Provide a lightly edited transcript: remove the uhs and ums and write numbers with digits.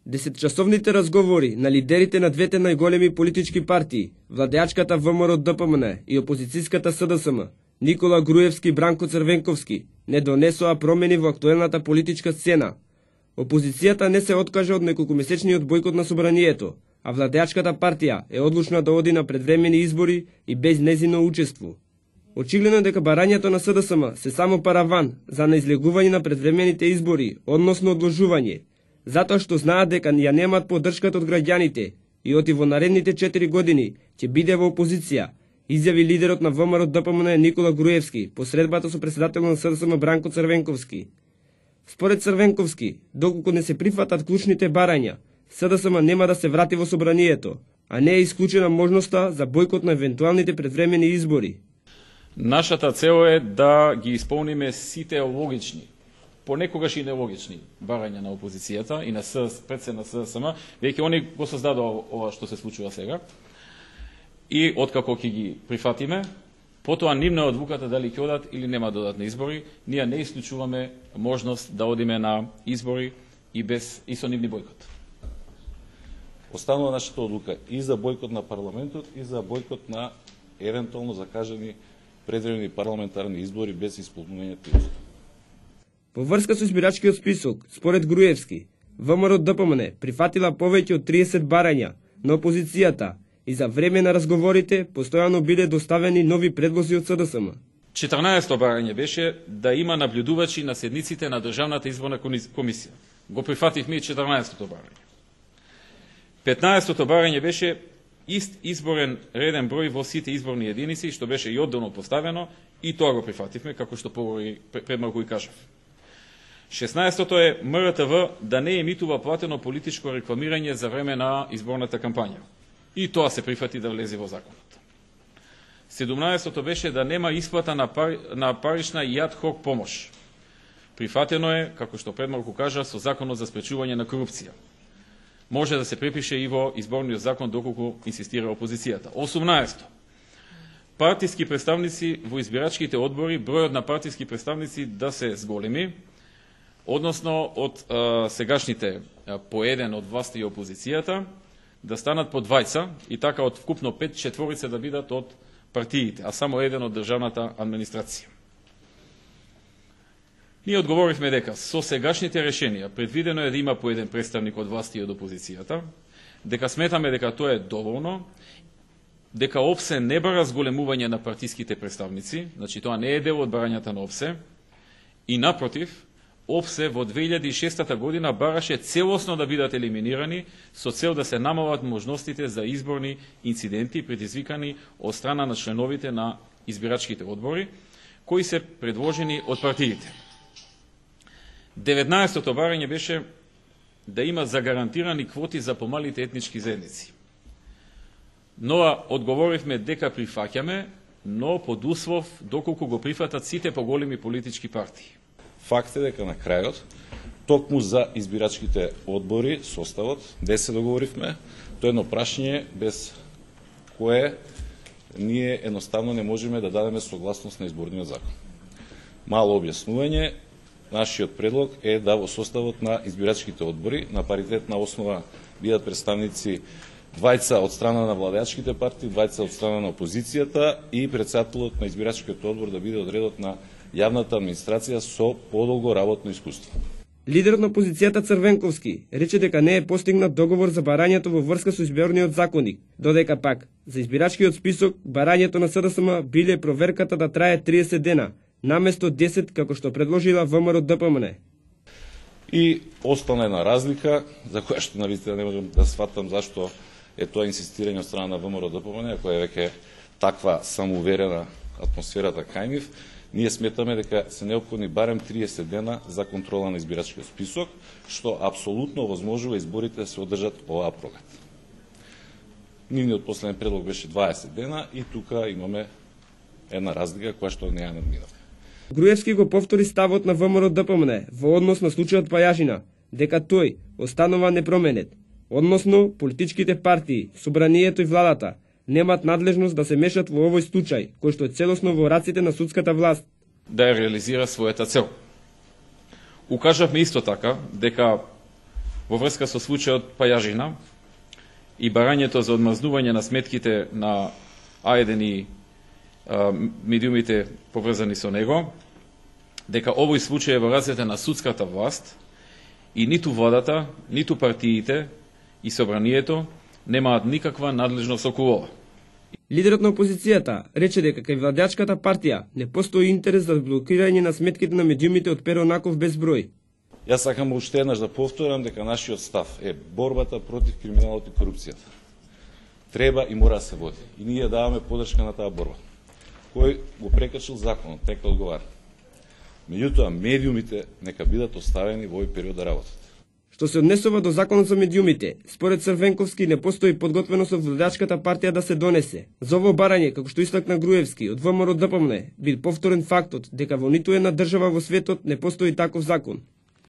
Десетчасовните разговори на лидерите на двете најголеми политички партии, владеачката ВМРО ДПМН и опозицијската СДСМ, Никола Груевски и Бранко Црвенковски, не донесоа промени во актуелната политичка сцена. Опозицијата не се откажа од неколкумесечниот бојкот на собранието, а владеачката партија е одлучна да оди на предвремени избори и без незино учество. Очигледно е дека барањето на СДСМ се само параван за неизлегување на предвремените избори, односно одложување, затоа што знаат дека ја немаат поддршката од граѓаните и оти во наредните 4 години ќе биде во опозиција, изјави лидерот на ВМРО ДПМН Никола Груевски по средбата со председателот на СДСМ Бранко Црвенковски. Според Црвенковски, доколку не се прифатат клучните барања, СДСМ нема да се врати во собранието, а не е исклучена можноста за бојкот на евентуалните предвремени избори. Нашата цел е да ги исполниме сите логични, понекогаш и нелогични барања на опозицијата и на предсе на СДСМ, веќе они го создадоа ова што се случува сега. И откако ќе ги прифатиме, потоа нивна одлуката дали ќе одат или нема да одат на избори, ние не исклучуваме можност да одиме на избори и со нивни бојкот. Останува нашата одлука и за бојкот на парламентот и за бојкот на евентуално закажани предвремени парламентарни избори без исполнувањето исто. Во врска со избирачкиот список, според Груевски, ВМРО ДПМН прифатила повеќе од 30 барања на опозицијата и за време на разговорите постојано биле доставени нови предлози од СДСМ. 14-то барање беше да има наблюдувачи на седниците на Државната изборна комисија. Го прифативме и 14-то барање. 15-то барање беше ист изборен реден број во сите изборни единици, што беше и одделно поставено, и тоа го прифативме, како што пред малку и кажав. 16-то е МРТВ да не емитува платено политичко рекламирање за време на изборната кампања. И тоа се прифати да влезе во законот. 17-то беше да нема исплата на парична и ad-hoc помош. Прифатено е, како што пред малку кажа, со законот за спречување на корупција. Може да се препише и во изборниот закон доколку инсистира опозицијата. 18-то. Партиски представници во избирачките одбори, бројот на партиски представници да се зголеми, односно од сегашните по еден од власта и опозицијата, да станат по двајца и така од вкупно 5/4 да бидат од партиите, а само еден од државната администрација. Ние одговоривме дека со сегашните решенија предвидено е да има по еден представник од власта и од опозицијата, дека сметаме дека тоа е доволно, дека ОПСЕ не бара зголемување на партиските представници, значи тоа не е дел од барањата на ОПСЕ, и напротив, ОПСЕ во 2006 година бараше целосно да бидат елиминирани со цел да се намалат можностите за изборни инциденти предизвикани од страна на членовите на избирачките одбори, кои се предложени од партиите. 19-то барање беше да има загарантирани квоти за помалите етнички заедници. Но одговоривме дека прифаќаме, но под услов доколку го прифатат сите поголеми политички партии. Факт е дека на крајот, токму за избирачките одбори, составот, де се договоривме, тоа е едно прашање без кое ние едноставно не можеме да дадеме согласност на изборниот закон. Мало објаснување, нашиот предлог е да во составот на избирачките одбори на паритетна основа бидат представници двајца од страна на владеачките партии, двајца од страна на опозицијата и претседателот на избирачкиот одбор да биде од редот на јавната администрација со подолго работно искуство. Лидерот на опозицијата Црвенковски рече дека не е постигнат договор за барањето во врска со изборниот законник, додека пак за избирачкиот список барањето на СДСМ биле проверката да трае 30 дена, наместо 10 како што предложила ВМРО ДПМН. И остана една разлика, за која што навистина не можам да сватам зашто е тоа инсистирање од страна на ВМРО ДПМН, која е веќе таква самоуверена атмосферата кај нив. Ние сметаме дека се неопходни барем 30 дена за контрола на избирачкиот список, што апсолутно овозможува изборите да се одржат оваа пролет. Нивниот последен предлог беше 20 дена и тука имаме една разлика која што не ја надминавме. Груевски го повтори ставот на ВМРО ДПМН во однос на случајот Пајажина, дека тој останува непроменет, односно политичките партии, собранието и владата немат надлежност да се мешат во овој случај, кој што е целосно во раците на судската власт. Да ја реализира својата цел. Укажавме исто така дека во врска со случајот Пајажина и барањето за одмрзнување на сметките на А1 и медиумите поврзани со него, дека овој случај е во рацете на судската власт и ниту владата, ниту партиите и собранието немаат никаква надлежност околу ова. Лидерот на опозицијата рече дека кај владеачката партија не постои интерес за блокирање на сметките на медиумите од Перо Наков без број. Јас сакам уште еднаш да повторам дека нашиот став е борбата против криминалот и корупцијата. Треба и мора да се води. И ние даваме подршка на таа борба. Кој го прекршил законот, нека одговара. Меѓутоа, медиумите нека бидат оставени во овој период да работат. Што се однесува до законот за медиумите, според Црвенковски не постои подготвеност од владеачката партија да се донесе. За ово барање, како што истакна Груевски, од ВМРО ДПМН, бил повторен фактот дека во ниту една држава во светот не постои таков закон.